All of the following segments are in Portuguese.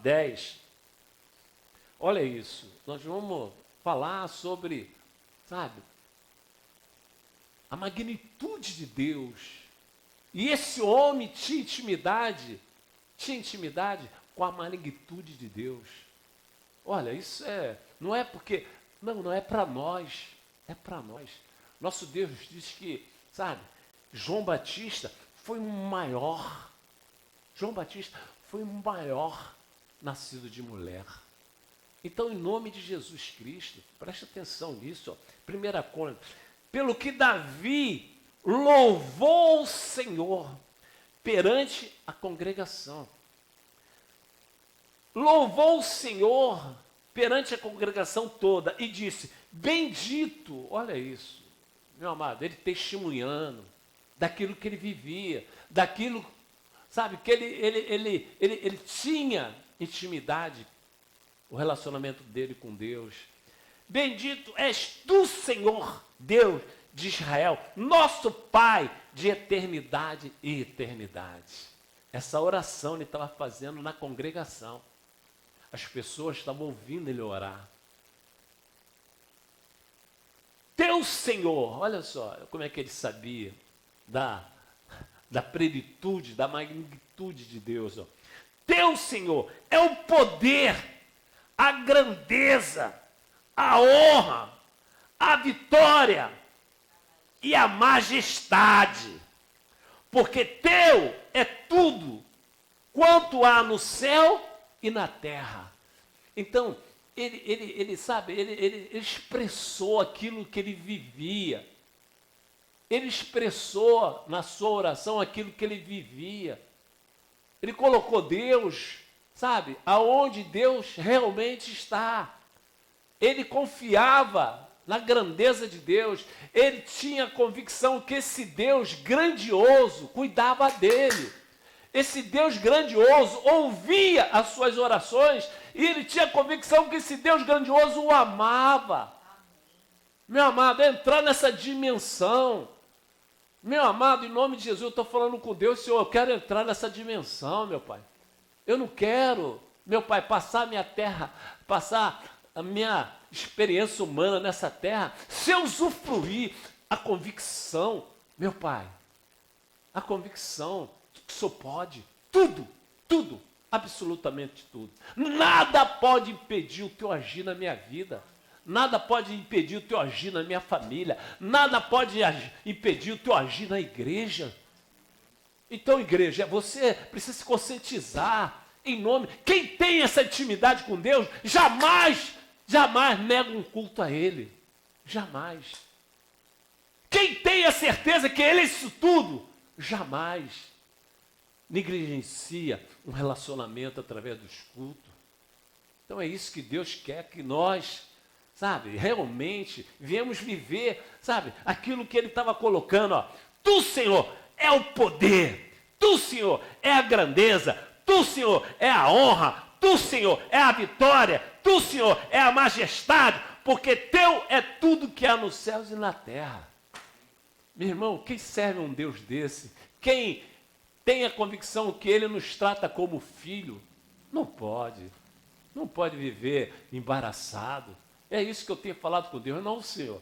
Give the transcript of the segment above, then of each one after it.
10. Olha isso, nós vamos falar sobre, sabe, a magnitude de Deus. E esse homem tinha intimidade com a magnitude de Deus. Olha, isso não é porque, não é para nós, é para nós. Nosso Deus diz que, sabe, João Batista foi um maior. João Batista foi o maior nascido de mulher. Então, em nome de Jesus Cristo, preste atenção nisso, ó. 1 Crônicas, pelo que Davi louvou o Senhor perante a congregação. Louvou o Senhor perante a congregação toda e disse, bendito, olha isso, meu amado, ele testemunhando daquilo que ele vivia, daquilo, sabe, que ele tinha intimidade, o relacionamento dele com Deus. Bendito és tu, Senhor, Deus de Israel, nosso Pai de eternidade e eternidade. Essa oração ele estava fazendo na congregação. As pessoas estavam ouvindo ele orar. Teu Senhor, olha só como é que ele sabia da plenitude, da magnitude de Deus. Ó. Teu Senhor é o poder, a grandeza, a honra, a vitória e a majestade. Porque teu é tudo quanto há no céu e na terra. Então, ele expressou aquilo que ele vivia. Ele expressou na sua oração aquilo que ele vivia. Ele colocou Deus, sabe, aonde Deus realmente está. Ele confiava na grandeza de Deus. Ele tinha a convicção que esse Deus grandioso cuidava dele. Esse Deus grandioso ouvia as suas orações e ele tinha a convicção que esse Deus grandioso o amava. Meu amado, entrar nessa dimensão. Meu amado, em nome de Jesus, eu estou falando com Deus, Senhor, eu quero entrar nessa dimensão, meu Pai. Eu não quero, meu Pai, passar a minha terra, passar a minha experiência humana nessa terra, se eu usufruir a convicção, meu Pai, a convicção que o Senhor pode, tudo, absolutamente tudo. Nada pode impedir o Teu agir na minha vida. Nada pode impedir o Teu agir na minha família. Nada pode impedir o Teu agir na igreja. Então, igreja, você precisa se conscientizar em nome. Quem tem essa intimidade com Deus, jamais nega um culto a Ele. Jamais. Quem tem a certeza que Ele é isso tudo, jamais negligencia um relacionamento através dos cultos. Então é isso que Deus quer que nós, sabe, realmente viemos viver, sabe, aquilo que Ele estava colocando, ó. Tu, Senhor, é o poder. Tu, Senhor, é a grandeza. Tu, Senhor, é a honra. Tu, Senhor, é a vitória. Tu, Senhor, é a majestade. Porque Teu é tudo que há nos céus e na terra. Meu irmão, quem serve um Deus desse? Quem tem a convicção que Ele nos trata como filho? Não pode viver embaraçado. É isso que eu tenho falado com Deus. Não, Senhor.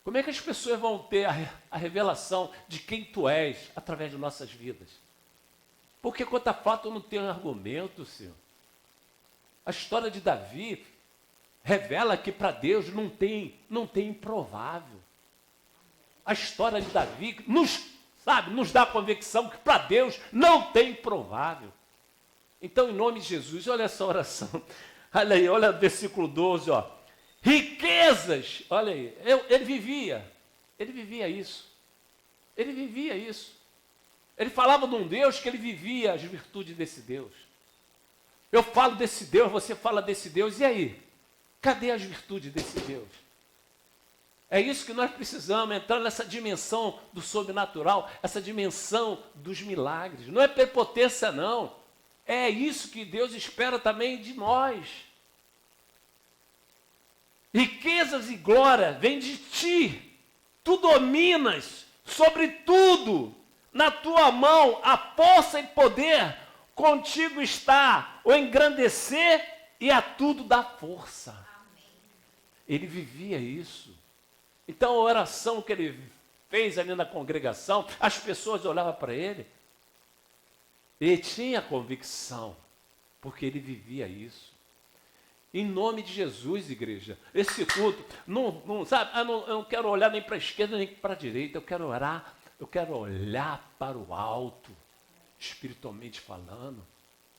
Como é que as pessoas vão ter a revelação de quem Tu és através de nossas vidas? Porque quanto a fato eu não tenho argumento, Senhor. A história de Davi revela que para Deus não tem improvável. A história de Davi nos dá a convicção que para Deus não tem improvável. Então, em nome de Jesus, olha essa oração. Olha aí, olha o versículo 12, ó. Riquezas, olha aí, ele vivia isso. Ele vivia isso. Ele falava de um Deus que ele vivia as virtudes desse Deus. Eu falo desse Deus, você fala desse Deus, e aí? Cadê as virtudes desse Deus? É isso que nós precisamos, entrar nessa dimensão do sobrenatural, essa dimensão dos milagres. Não é prepotência, não. É isso que Deus espera também de nós. Riquezas e glória vêm de Ti. Tu dominas sobre tudo. Na Tua mão há força e poder. contigo está o engrandecer e a tudo dar força. Ele vivia isso. Então a oração que ele fez ali na congregação, as pessoas olhavam para ele. Ele tinha convicção, porque ele vivia isso. Em nome de Jesus, igreja, esse culto, sabe, eu não quero olhar nem para a esquerda nem para a direita, eu quero orar, eu quero olhar para o alto, espiritualmente falando.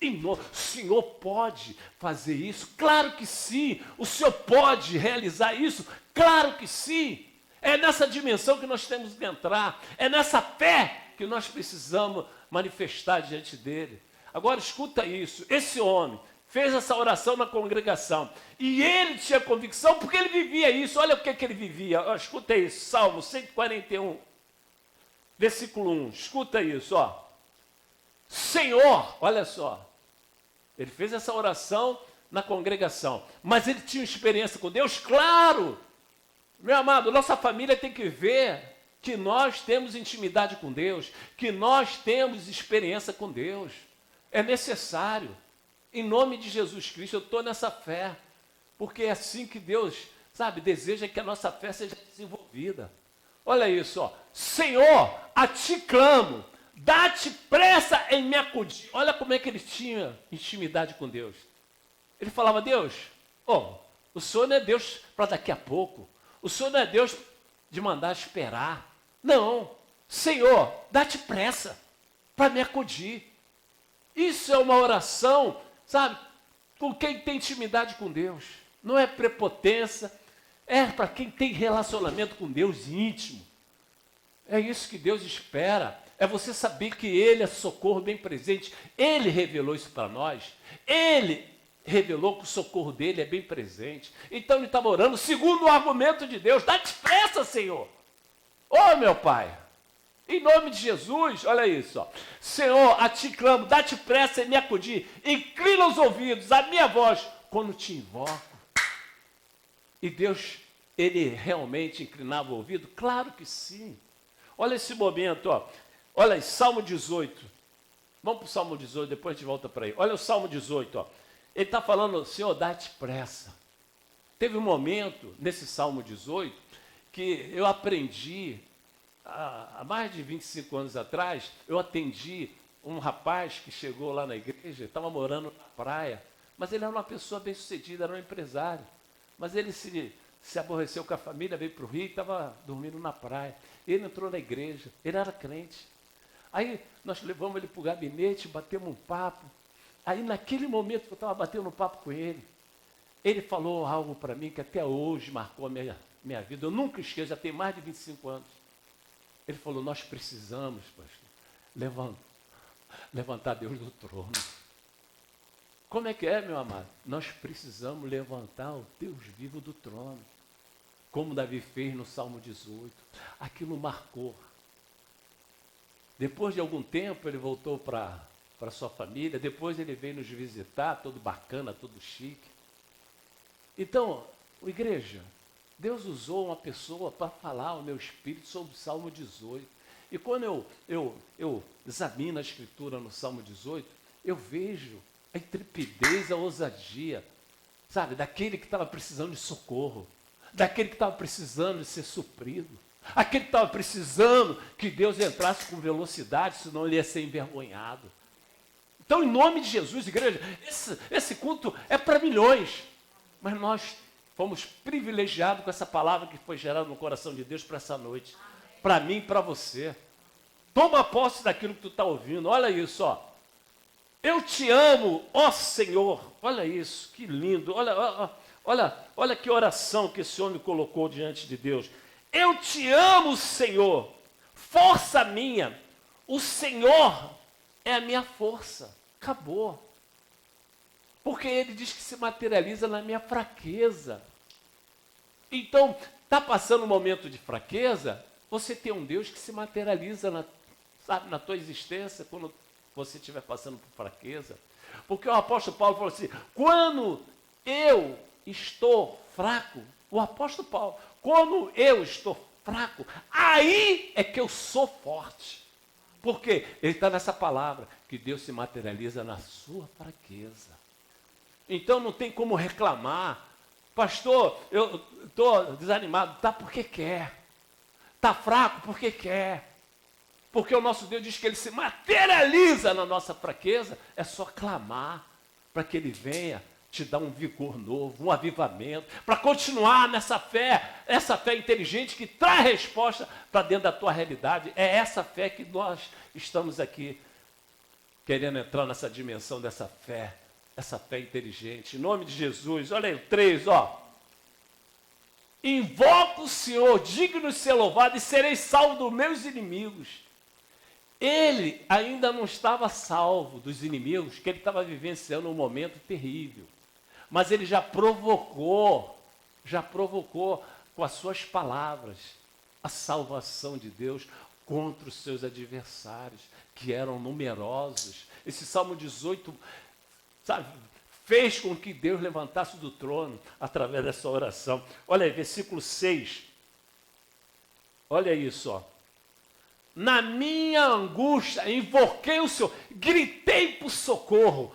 O Senhor pode fazer isso? Claro que sim. O Senhor pode realizar isso? Claro que sim. É nessa dimensão que nós temos que entrar. É nessa fé que nós precisamos manifestar diante dele. Agora escuta isso. Esse homem fez essa oração na congregação. E ele tinha convicção porque ele vivia isso. Olha o que ele vivia. Escuta isso. Salmo 141, versículo 1. Escuta isso, ó. Senhor, olha só. Ele fez essa oração na congregação, mas ele tinha experiência com Deus? Claro! Meu amado, nossa família tem que ver que nós temos intimidade com Deus, que nós temos experiência com Deus. É necessário. Em nome de Jesus Cristo, eu estou nessa fé, porque é assim que Deus, sabe, deseja que a nossa fé seja desenvolvida. Olha isso, ó. Senhor, a ti clamo, dá-te pressa em me acudir. Olha como é que ele tinha intimidade com Deus. Ele falava, Deus, o Senhor não é Deus para daqui a pouco. O Senhor não é Deus de mandar esperar. Não. Senhor, dá-te pressa para me acudir. Isso é uma oração, sabe, com quem tem intimidade com Deus. Não é prepotência, é para quem tem relacionamento com Deus íntimo. É isso que Deus espera. É você saber que Ele é socorro bem presente. Ele revelou isso para nós. Ele revelou que o socorro dele é bem presente. Então ele estava orando segundo o argumento de Deus. Dá-te pressa, Senhor. Meu Pai. Em nome de Jesus, olha isso. Ó. Senhor, a ti clamo, dá-te pressa em me acudir. Inclina os ouvidos à minha voz quando te invoco. E Deus, ele realmente inclinava o ouvido? Claro que sim. Olha esse momento, ó. Olha aí, Salmo 18. Vamos para o Salmo 18, depois a gente volta para aí. Olha o Salmo 18, ó. Ele está falando, Senhor, dá-te pressa. Teve um momento, nesse Salmo 18, que eu aprendi, há mais de 25 anos atrás, eu atendi um rapaz que chegou lá na igreja, estava morando na praia, mas ele era uma pessoa bem-sucedida, era um empresário. Mas ele se aborreceu com a família, veio para o Rio e estava dormindo na praia. Ele entrou na igreja, ele era crente. Aí nós levamos ele para o gabinete, batemos um papo. Aí naquele momento que eu estava batendo um papo com ele, ele falou algo para mim que até hoje marcou a minha vida. Eu nunca esqueço, já tem mais de 25 anos. Ele falou, nós precisamos, pastor, levantar Deus do trono. Como é que é, meu amado? Nós precisamos levantar o Deus vivo do trono. Como Davi fez no Salmo 18. Aquilo marcou. Depois de algum tempo, ele voltou para sua família. Depois ele veio nos visitar, todo bacana, todo chique. Então, igreja, Deus usou uma pessoa para falar ao meu espírito sobre o Salmo 18. E quando eu examino a escritura no Salmo 18, eu vejo a intrepidez, a ousadia, sabe, daquele que estava precisando de socorro, daquele que estava precisando de ser suprido, aquele que estava precisando que Deus entrasse com velocidade, senão ele ia ser envergonhado. Então, em nome de Jesus, igreja, esse culto é para milhões, mas nós fomos privilegiados com essa palavra que foi gerada no coração de Deus para essa noite, para mim e para você. Toma posse daquilo que tu está ouvindo. Olha isso, ó. Eu te amo, ó Senhor. Olha isso, que lindo. Olha que oração que esse homem colocou diante de Deus. Eu te amo, Senhor, força minha. O Senhor é a minha força. Acabou. Porque ele diz que se materializa na minha fraqueza. Então, está passando um momento de fraqueza, você tem um Deus que se materializa na tua existência, quando você estiver passando por fraqueza. Porque o apóstolo Paulo falou assim, quando eu estou fraco, o apóstolo Paulo, quando eu estou fraco, aí é que eu sou forte. Por quê? Ele está nessa palavra, que Deus se materializa na sua fraqueza. Então não tem como reclamar. Pastor, eu estou desanimado. Está porque quer. Está fraco porque quer. Porque o nosso Deus diz que Ele se materializa na nossa fraqueza. É só clamar para que Ele venha te dar um vigor novo, um avivamento, para continuar nessa fé, essa fé inteligente que traz resposta para dentro da tua realidade. É essa fé que nós estamos aqui querendo entrar nessa dimensão dessa fé, essa fé inteligente. Em nome de Jesus, olha aí o 3, ó. Invoco o Senhor, digno de ser louvado, e serei salvo dos meus inimigos. Ele ainda não estava salvo dos inimigos, que ele estava vivenciando um momento terrível. Mas ele já provocou com as suas palavras a salvação de Deus contra os seus adversários, que eram numerosos. Esse Salmo 18, sabe, fez com que Deus levantasse do trono através dessa oração. Olha aí, versículo 6. Olha isso, ó. Na minha angústia, invoquei o Senhor, gritei por socorro.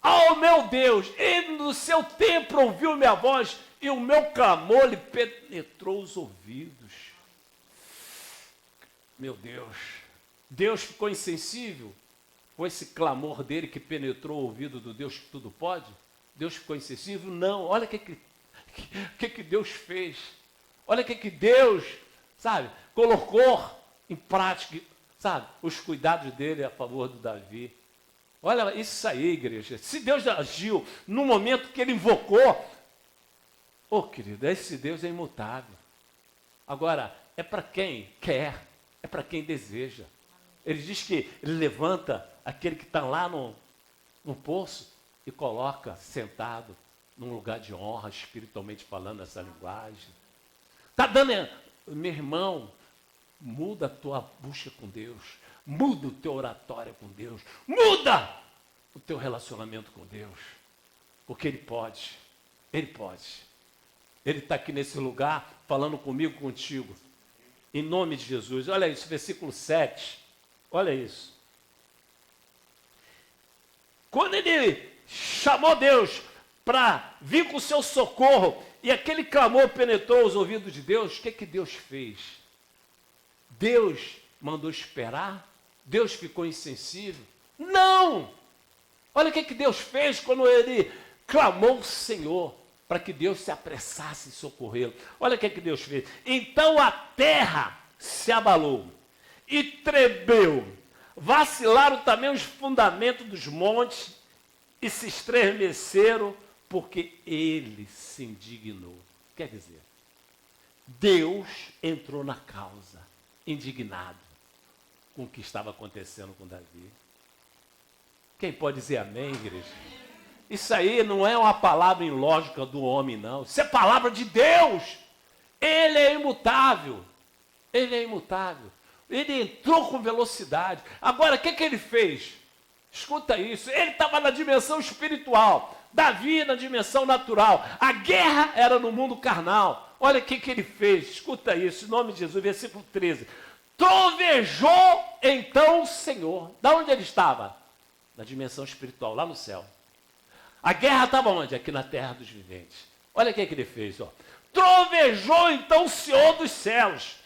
Oh, meu Deus, ele no seu templo ouviu minha voz e o meu clamor lhe penetrou os ouvidos. Meu Deus, Deus ficou insensível com esse clamor dele que penetrou o ouvido do Deus que tudo pode? Deus ficou insensível? Não, olha o que Deus fez. Olha o que Deus, sabe, colocou em prática, sabe, os cuidados dele a favor do Davi. Olha isso aí, igreja. Se Deus agiu no momento que ele invocou, oh, querido, esse Deus é imutável. Agora, é para quem quer, é para quem deseja. Ele diz que ele levanta aquele que está lá no poço e coloca sentado num lugar de honra, espiritualmente falando essa linguagem. Está dando, meu irmão, muda a tua busca com Deus. Muda o teu oratório com Deus. Muda o teu relacionamento com Deus. Porque Ele pode. Ele pode. Ele está aqui nesse lugar falando comigo, contigo. Em nome de Jesus. Olha isso, versículo 7. Olha isso. Quando ele chamou Deus para vir com o seu socorro e aquele clamor penetrou os ouvidos de Deus, o que Deus fez? Deus mandou esperar? Deus ficou insensível? Não! Olha o que Deus fez quando ele clamou o Senhor para que Deus se apressasse em socorrê-lo. Olha o que Deus fez. Então a terra se abalou e tremeu. Vacilaram também os fundamentos dos montes e se estremeceram porque ele se indignou. Quer dizer, Deus entrou na causa, indignado com o que estava acontecendo com Davi. Quem pode dizer amém, igreja? Isso aí não é uma palavra ilógica do homem, não. Isso é palavra de Deus. Ele é imutável. Ele é imutável. Ele entrou com velocidade. Agora, o que ele fez? Escuta isso. Ele estava na dimensão espiritual. Davi na dimensão natural. A guerra era no mundo carnal. Olha o que ele fez. Escuta isso. Em nome de Jesus, versículo 13. Trovejou então o Senhor. Da onde ele estava? Na dimensão espiritual, lá no céu. A guerra estava onde? Aqui na terra dos viventes. Olha o que ele fez. Ó. Trovejou então o Senhor dos céus.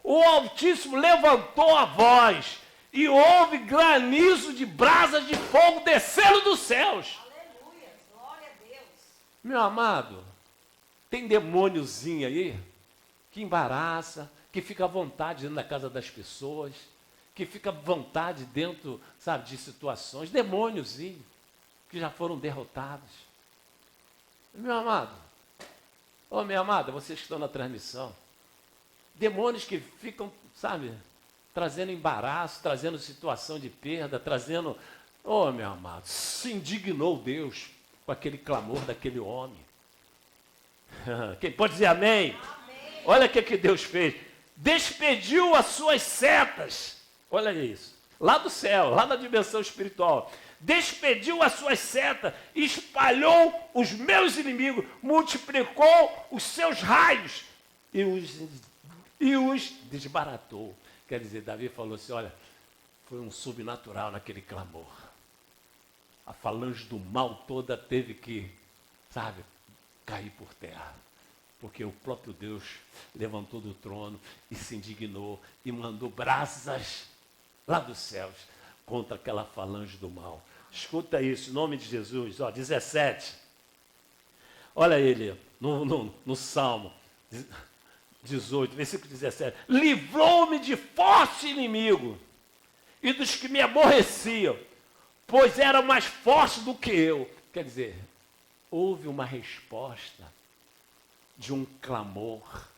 O Altíssimo levantou a voz e houve granizo de brasas de fogo descendo dos céus. Aleluia, glória a Deus. Meu amado, tem demôniozinho aí que embaraça, que fica à vontade dentro da casa das pessoas, que fica à vontade dentro, sabe, de situações, demôniozinho, que já foram derrotados. Meu amado, ô minha amada, vocês que estão na transmissão, demônios que ficam, sabe, trazendo embaraço, trazendo situação de perda, trazendo, ô meu amado, se indignou Deus com aquele clamor daquele homem. Quem pode dizer amém? Amém. Olha o que Deus fez. Despediu as suas setas. Olha isso. Lá do céu, lá na dimensão espiritual. Despediu as suas setas, espalhou os meus inimigos, multiplicou os seus raios e os desbaratou. Quer dizer, Davi falou assim, olha, Foi um sobrenatural naquele clamor. A falange do mal toda teve que, sabe, cair por terra. Porque o próprio Deus levantou do trono e se indignou e mandou brasas lá dos céus contra aquela falange do mal. Escuta isso, em nome de Jesus, 17. Olha ele, no Salmo 18, versículo 17. Livrou-me de forte inimigo e dos que me aborreciam, pois eram mais fortes do que eu. Quer dizer, houve uma resposta de um clamor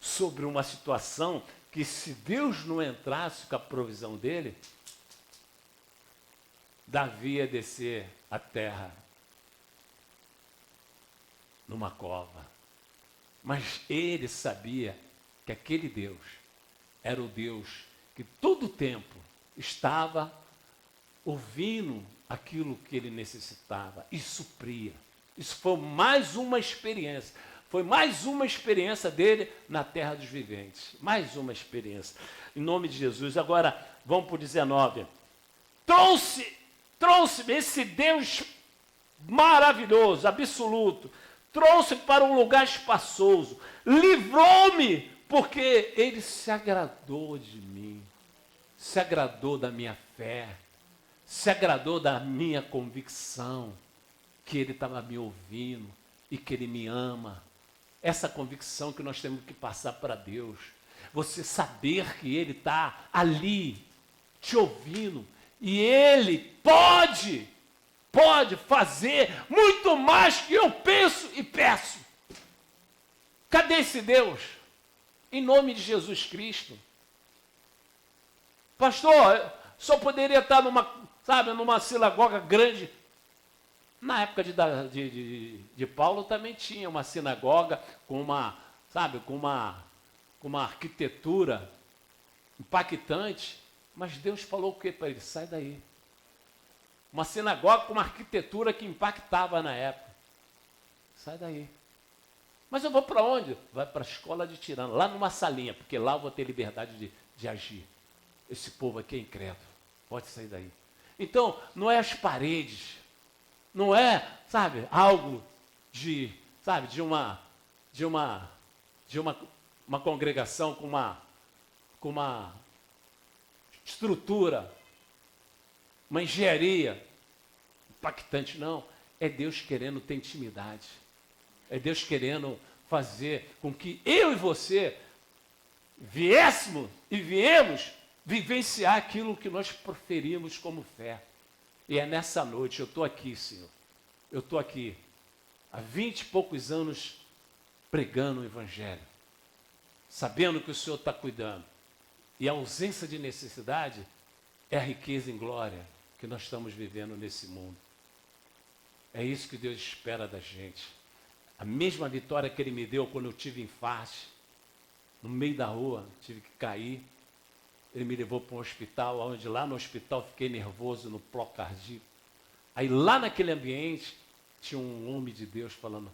sobre uma situação que, se Deus não entrasse com a provisão dele, Davi ia descer a terra numa cova. Mas ele sabia que aquele Deus era o Deus que todo o tempo estava ouvindo aquilo que ele necessitava e supria. Isso foi mais uma experiência. Foi mais uma experiência dele na terra dos viventes. Mais uma experiência. Em nome de Jesus. Agora, vamos para o 19. Trouxe-me esse Deus maravilhoso, absoluto. Trouxe para um lugar espaçoso. Livrou-me, porque ele se agradou de mim. Se agradou da minha fé. Se agradou da minha convicção. Que ele estava me ouvindo e que ele me ama. Essa convicção que nós temos que passar para Deus. Você saber que ele está ali, te ouvindo. E ele pode fazer muito mais que eu penso e peço. Cadê esse Deus? Em nome de Jesus Cristo. Pastor, só poderia estar numa sinagoga grande. Na época de Paulo também tinha uma sinagoga com uma arquitetura impactante. Mas Deus falou o que para ele? Sai daí. Uma sinagoga com uma arquitetura que impactava na época. Sai daí. Mas eu vou para onde? Vai para a escola de tirano, lá numa salinha, porque lá eu vou ter liberdade de agir. Esse povo aqui é incrédulo. Pode sair daí. Então, não é as paredes. Não é, algo de uma congregação com uma estrutura, uma engenharia impactante, não. É Deus querendo ter intimidade. É Deus querendo fazer com que eu e você viemos vivenciar aquilo que nós proferimos como fé. E é nessa noite, eu estou aqui, Senhor. Eu estou aqui, há 20 e poucos anos, pregando o Evangelho, sabendo que o Senhor está cuidando. E a ausência de necessidade é a riqueza em glória que nós estamos vivendo nesse mundo. É isso que Deus espera da gente. A mesma vitória que Ele me deu quando eu tive infarte, no meio da rua, tive que cair. Ele me levou para um hospital, onde lá no hospital fiquei nervoso, no bloco cardíaco. Aí lá naquele ambiente, tinha um homem de Deus falando,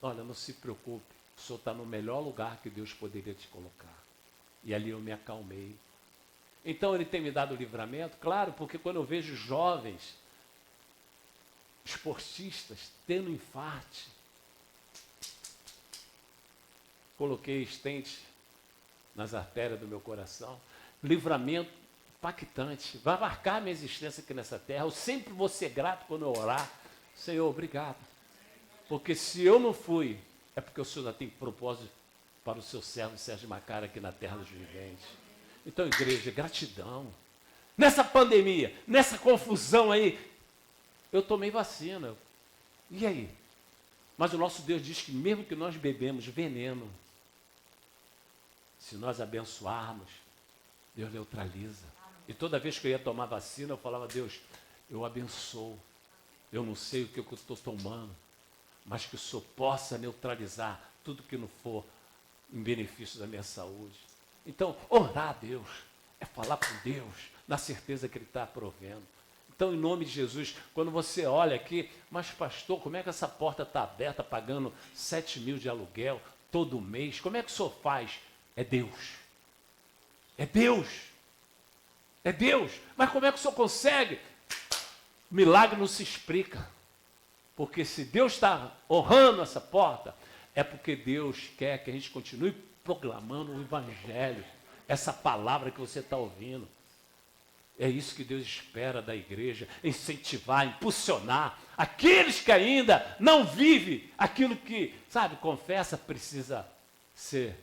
olha, não se preocupe, o senhor está no melhor lugar que Deus poderia te colocar. E ali eu me acalmei. Então ele tem me dado livramento, claro, porque quando eu vejo jovens, esportistas, tendo infarte, coloquei estente nas artérias do meu coração, livramento impactante, vai marcar a minha existência aqui nessa terra. Eu sempre vou ser grato quando eu orar. Senhor, obrigado. Porque se eu não fui, é porque o Senhor já tem propósito para o seu servo Sérgio Macara aqui na terra dos viventes. Então, igreja, gratidão. Nessa pandemia, nessa confusão aí, eu tomei vacina. E aí? Mas o nosso Deus diz que mesmo que nós bebemos veneno, se nós abençoarmos, Deus neutraliza. E toda vez que eu ia tomar vacina, eu falava, Deus, eu abençoo. Eu não sei o que eu estou tomando, mas que o Senhor possa neutralizar tudo que não for em benefício da minha saúde. Então, orar a Deus é falar com Deus, na certeza que Ele está provendo. Então, em nome de Jesus, quando você olha aqui, mas pastor, como é que essa porta está aberta, pagando 7 mil de aluguel todo mês? Como é que o senhor faz? É Deus. É Deus. É Deus. Mas como é que o senhor consegue? Milagre não se explica. Porque se Deus está honrando essa porta, é porque Deus quer que a gente continue proclamando o Evangelho. Essa palavra que você está ouvindo. É isso que Deus espera da igreja, incentivar, impulsionar. Aqueles que ainda não vivem aquilo que, sabe, confessa, precisa ser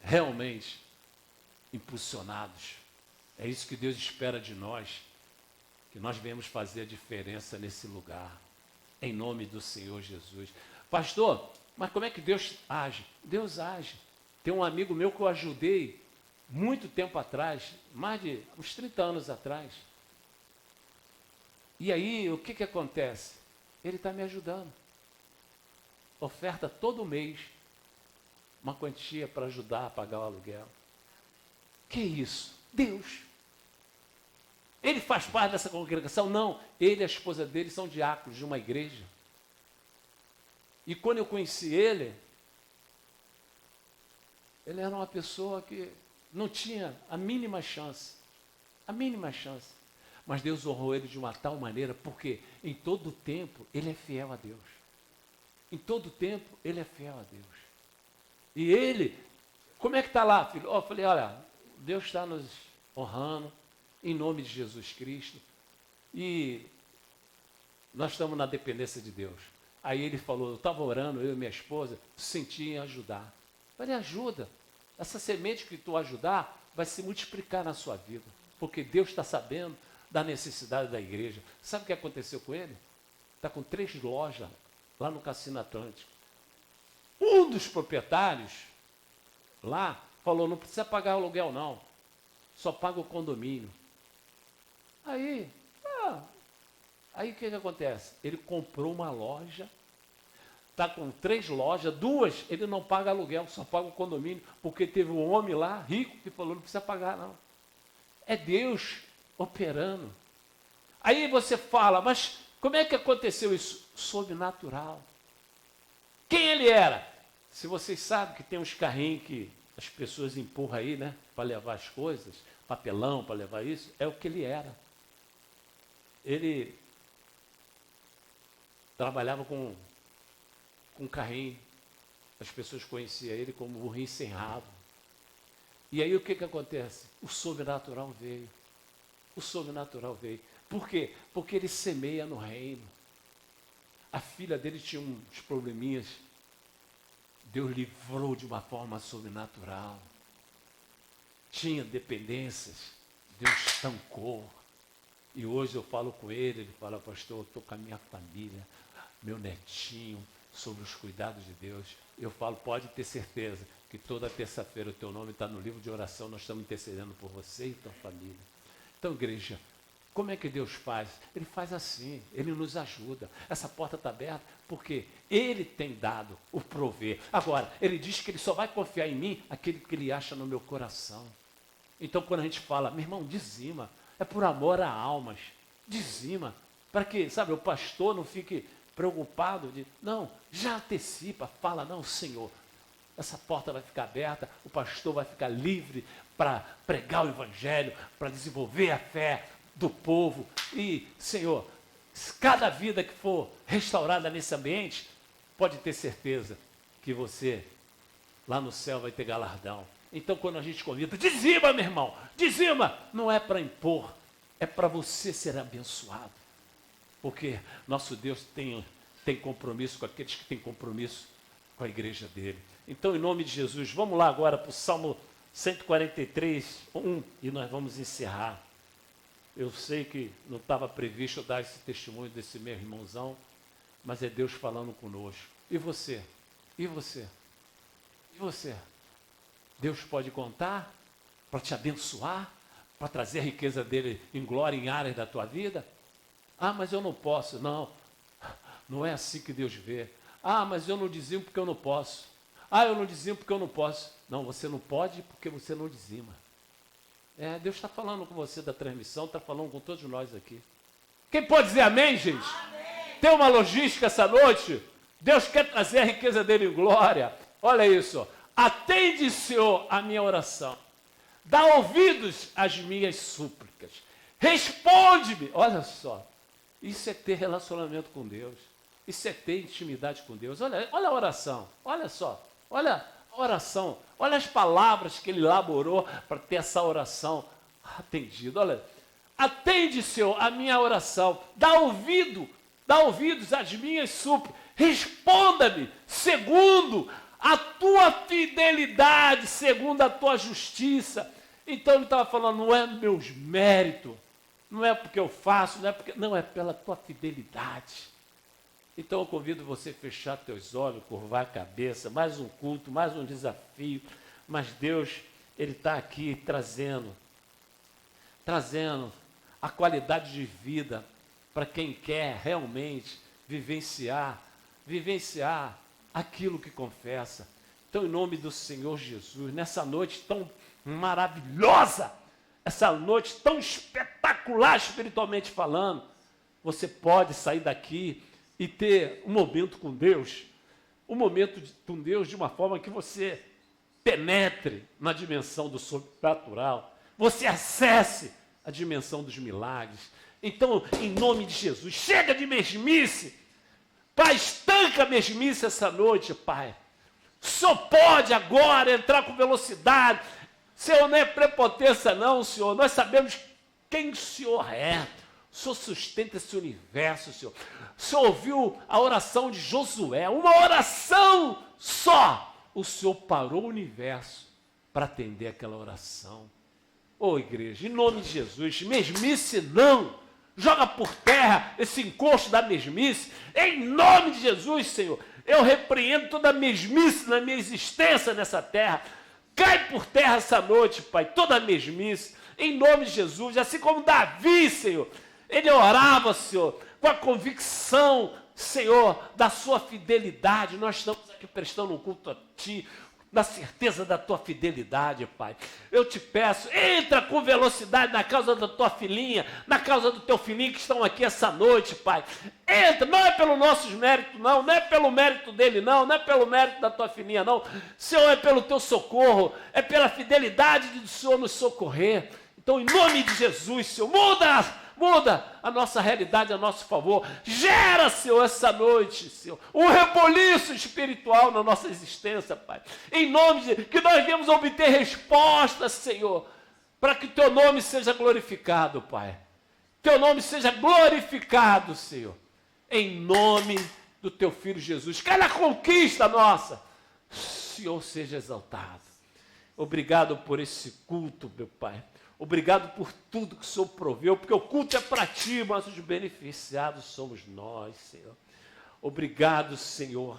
realmente impulsionados. É isso que Deus espera de nós, que nós venhamos fazer a diferença nesse lugar, em nome do Senhor Jesus. Pastor, mas como é que Deus age? Deus age. Tem um amigo meu que eu ajudei muito tempo atrás, mais de uns 30 anos atrás. E aí, o que acontece? Ele está me ajudando. Oferta todo mês uma quantia para ajudar a pagar o aluguel. Que isso? Deus. Ele faz parte dessa congregação? Não. Ele e a esposa dele são diáconos de uma igreja. E quando eu conheci ele era uma pessoa que não tinha a mínima chance. A mínima chance. Mas Deus honrou ele de uma tal maneira, porque em todo tempo ele é fiel a Deus. Em todo tempo ele é fiel a Deus. E ele, como é que está lá, filho? Eu falei, olha, Deus está nos honrando, em nome de Jesus Cristo. E nós estamos na dependência de Deus. Aí ele falou, eu estava orando, eu e minha esposa, senti em ajudar. Eu falei, ajuda. Essa semente que tu ajudar vai se multiplicar na sua vida. Porque Deus está sabendo da necessidade da igreja. Sabe o que aconteceu com ele? Está com 3 lojas lá no Cassino Atlântico. Um dos proprietários lá falou, não precisa pagar aluguel não. Só paga o condomínio. Aí o que acontece? Ele comprou uma loja, está com 3 lojas, 2 ele não paga aluguel, só paga o condomínio, porque teve um homem lá, rico, que falou, não precisa pagar não. É Deus operando. Aí você fala, mas como é que aconteceu isso? Sobrenatural. Quem ele era? Se vocês sabem que tem uns carrinhos que as pessoas empurram aí, né, para levar as coisas, papelão para levar isso, é o que ele era. Ele trabalhava com carrinho. As pessoas conheciam ele como burrinho sem rabo. E aí o que acontece? O sobrenatural veio. O sobrenatural veio. Por quê? Porque ele semeia no reino. A filha dele tinha uns probleminhas. Deus livrou de uma forma sobrenatural. Tinha dependências. Deus estancou. E hoje eu falo com ele fala, pastor, eu estou com a minha família, meu netinho, sobre os cuidados de Deus. Eu falo, pode ter certeza que toda terça-feira o teu nome está no livro de oração, nós estamos intercedendo por você e tua família. Então, igreja, como é que Deus faz? Ele faz assim, Ele nos ajuda. Essa porta está aberta porque Ele tem dado o prover. Agora, Ele diz que Ele só vai confiar em mim aquele que Ele acha no meu coração. Então, quando a gente fala, meu irmão, dizima, é por amor a almas, dizima, para que, sabe, o pastor não fique preocupado de, não, já antecipa, fala, não, Senhor, essa porta vai ficar aberta, o pastor vai ficar livre para pregar o evangelho, para desenvolver a fé do povo. E, Senhor, cada vida que for restaurada nesse ambiente, pode ter certeza que você, lá no céu, vai ter galardão. Então, quando a gente convida, dizima, meu irmão, dizima, não é para impor, é para você ser abençoado. Porque nosso Deus tem compromisso com aqueles que têm compromisso com a igreja dele. Então, em nome de Jesus, vamos lá agora para o Salmo 143, 1, e nós vamos encerrar. Eu sei que não estava previsto eu dar esse testemunho desse meu irmãozão, mas é Deus falando conosco. E você? E você? E você? Deus pode contar para te abençoar, para trazer a riqueza dele em glória em áreas da tua vida? Ah, mas eu não posso. Não, não é assim que Deus vê. Ah, mas eu não dizimo porque eu não posso. Ah, eu não dizimo porque eu não posso. Não, você não pode porque você não dizima. Deus está falando com você da transmissão, está falando com todos nós aqui. Quem pode dizer amém, gente? Amém. Tem uma logística essa noite? Deus quer trazer a riqueza dele em glória. Olha isso. Atende, Senhor, a minha oração. dá ouvidos às minhas súplicas, responde-me. Olha só, isso é ter relacionamento com Deus, isso é ter intimidade com Deus. Olha a oração, olha só, olha a oração, olha as palavras que ele elaborou para ter essa oração atendida. Olha, atende, Senhor, a minha oração, dá ouvidos às minhas súplicas, responda-me segundo a tua fidelidade, segundo a tua justiça. Então ele estava falando, não é meus méritos, não é porque eu faço, não é pela tua fidelidade. Então eu convido você a fechar teus olhos, curvar a cabeça, mais um culto, mais um desafio, mas Deus, Ele está aqui trazendo a qualidade de vida para quem quer realmente vivenciar aquilo que confessa. Então, em nome do Senhor Jesus, nessa noite tão maravilhosa, essa noite tão espetacular espiritualmente falando, você pode sair daqui e ter um momento com Deus, com Deus de uma forma que você penetre na dimensão do sobrenatural, você acesse a dimensão dos milagres. Então, em nome de Jesus, chega de mesmice, Pai, estanca a mesmice essa noite, Pai. O Senhor pode agora entrar com velocidade. Senhor, não é prepotência não, Senhor. Nós sabemos quem o Senhor é. O Senhor sustenta esse universo, Senhor. O Senhor ouviu a oração de Josué, uma oração só. O Senhor parou o universo para atender aquela oração. Ô igreja, em nome de Jesus, mesmice não. Joga por terra esse encosto da mesmice. Em nome de Jesus, Senhor, eu repreendo toda a mesmice na minha existência nessa terra. Cai por terra essa noite, Pai, toda a mesmice. Em nome de Jesus, assim como Davi, Senhor, ele orava, Senhor, com a convicção, Senhor, da sua fidelidade. Nós estamos aqui prestando um culto a Ti, na certeza da Tua fidelidade, Pai. Eu te peço, entra com velocidade na causa da Tua filhinha, na causa do Teu filhinho que estão aqui essa noite, Pai. Entra, não é pelo nossos méritos, não é pelo mérito dele, não é pelo mérito da Tua filhinha, não. Senhor, é pelo Teu socorro, é pela fidelidade do Senhor nos socorrer. Então, em nome de Jesus, Senhor, muda a nossa realidade a nosso favor. Gera, Senhor, essa noite, Senhor, um reboliço espiritual na nossa existência, Pai. Em nome de que nós venhamos obter respostas, Senhor, para que Teu nome seja glorificado, Pai. Teu nome seja glorificado, Senhor. Em nome do Teu Filho Jesus. Cada conquista nossa, Senhor, seja exaltado. Obrigado por esse culto, meu Pai. Obrigado por tudo que o Senhor proveu, porque o culto é para Ti, mas os beneficiados somos nós, Senhor. Obrigado, Senhor.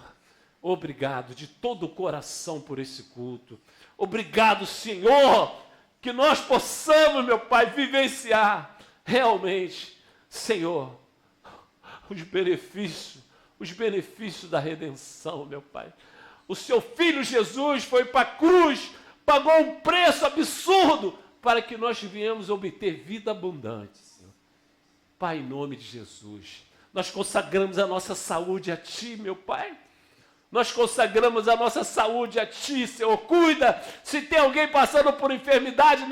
Obrigado de todo o coração por esse culto. Obrigado, Senhor, que nós possamos, meu Pai, vivenciar realmente, Senhor, os benefícios da redenção, meu Pai. O Seu Filho Jesus foi para a cruz, pagou um preço absurdo, para que nós viemos obter vida abundante, Senhor. Pai, em nome de Jesus, nós consagramos a nossa saúde a Ti, meu Pai. Nós consagramos a nossa saúde a Ti, Senhor. Cuida, se tem alguém passando por enfermidade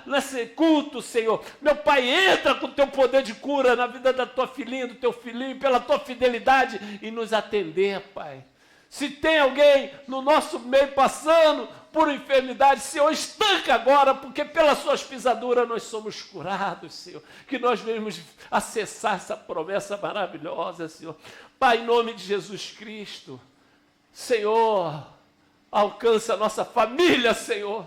nesse culto, Senhor. Meu Pai, entra com o Teu poder de cura na vida da Tua filhinha, do Teu filhinho, pela Tua fidelidade e nos atender, Pai. Se tem alguém no nosso meio passando por enfermidade, Senhor, estanca agora, porque pelas Suas pisaduras nós somos curados, Senhor. Que nós venhamos acessar essa promessa maravilhosa, Senhor. Pai, em nome de Jesus Cristo, Senhor, alcança a nossa família, Senhor.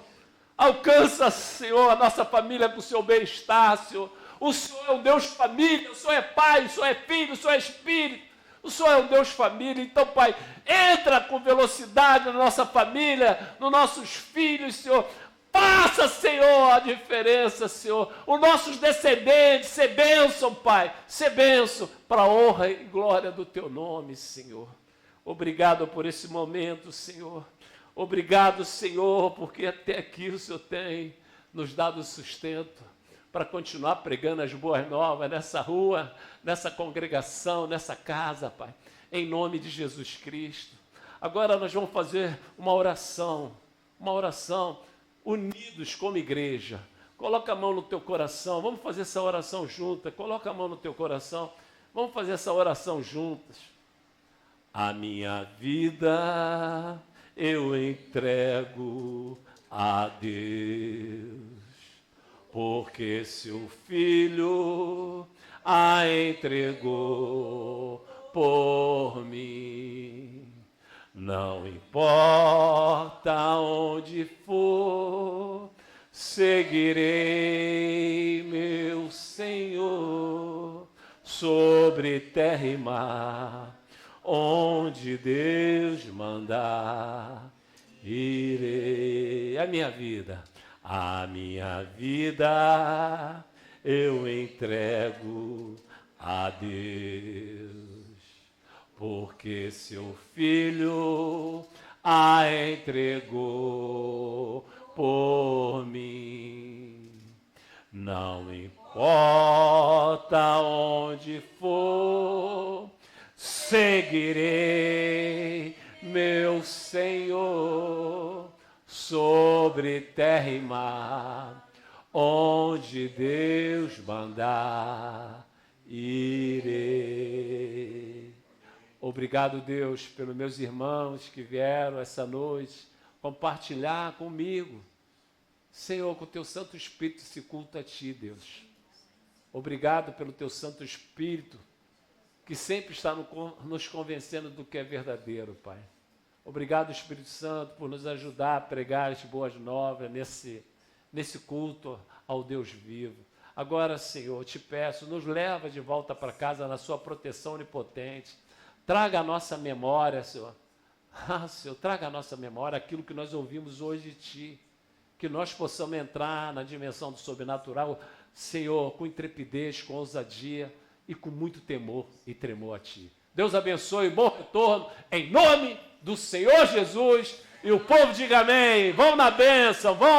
Alcança, Senhor, a nossa família com o Seu bem-estar, Senhor. O Senhor é um Deus família, o Senhor é Pai, o Senhor é Filho, o Senhor é Espírito. O Senhor é um Deus família, então, Pai, entra com velocidade na nossa família, nos nossos filhos, Senhor. Faça, Senhor, a diferença, Senhor. Os nossos descendentes, ser bênção, Pai. Ser bênção para a honra e glória do Teu nome, Senhor. Obrigado por esse momento, Senhor. Obrigado, Senhor, porque até aqui o Senhor tem nos dado sustento para continuar pregando as boas novas nessa rua, nessa congregação, nessa casa, Pai, em nome de Jesus Cristo. Agora nós vamos fazer uma oração unidos como igreja. Coloca a mão no teu coração, vamos fazer essa oração junta. Coloca a mão no teu coração, vamos fazer essa oração juntas. A minha vida eu entrego a Deus, porque seu Filho a entregou por mim. Não importa onde for, seguirei meu Senhor, sobre terra e mar, onde Deus mandar, irei. A minha vida eu entrego a Deus, porque seu Filho a entregou por mim. Não importa onde for, seguirei meu Senhor, sobre terra e mar, onde Deus mandar, irei. Obrigado, Deus, pelos meus irmãos que vieram essa noite compartilhar comigo. Senhor, com o teu Santo Espírito esse culto a ti, Deus. Obrigado pelo teu Santo Espírito, que sempre está nos convencendo do que é verdadeiro, Pai. Obrigado, Espírito Santo, por nos ajudar a pregar as boas novas nesse culto ao Deus vivo. Agora, Senhor, te peço, nos leva de volta para casa na sua proteção onipotente. Traga a nossa memória, Senhor. Senhor, traga a nossa memória aquilo que nós ouvimos hoje de Ti. Que nós possamos entrar na dimensão do sobrenatural, Senhor, com intrepidez, com ousadia e com muito temor e tremor a Ti. Deus abençoe, bom retorno, em nome do Senhor Jesus. E o povo diga amém. Vão na bênção, vão.